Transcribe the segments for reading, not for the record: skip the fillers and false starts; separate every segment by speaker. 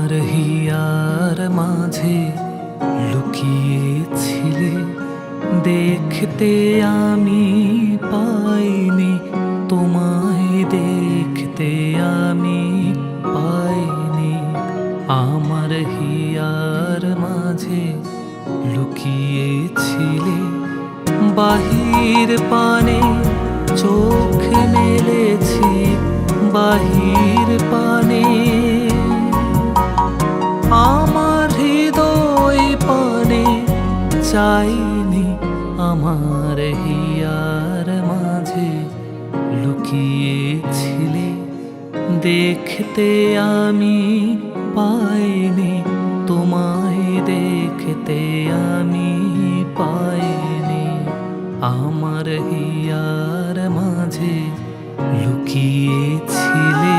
Speaker 1: আমার হিয়ার মাঝে লুকিয়েছিলে, দেখতে আমি পাইনি তোমায়, দেখতে আমি পাইনি। আমার হিয়ার মাঝে লুকিয়েছিলে, বাহির পানে চোখ মেলেছি, বাহির পানে আমার হৃদয় পানে চাইনি। আমার হিয়ার মাঝে লুকিয়েছিলে, দেখতে আমি পাইনি তোমায়, দেখতে আমি পাইনি। আমার হিয়ার মাঝে লুকিয়েছিলে।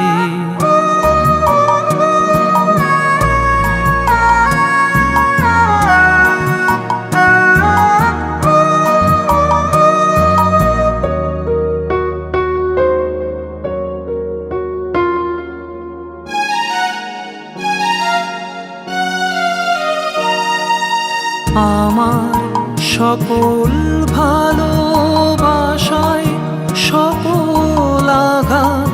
Speaker 1: আমার সকল ভালোবাসায়, সকল আঘাত,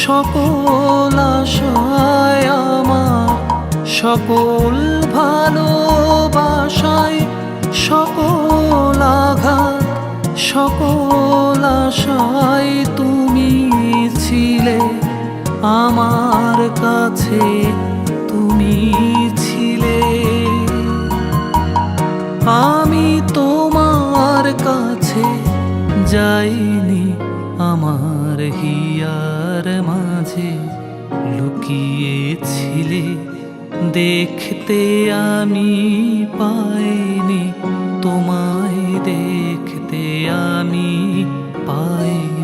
Speaker 1: সকল আশায়, আমার সকল ভালোবাসায়, সকল আঘাত, সকল আশায় তুমি ছিলে আমার কাছে, তুমি ছিলে। আমি তোমার কাছে যাইনি, আমার হিয়ার মাঝে লুকিয়েছিলে, দেখতে আমি পাইনি তোমায়, দেখতে আমি পাইনি।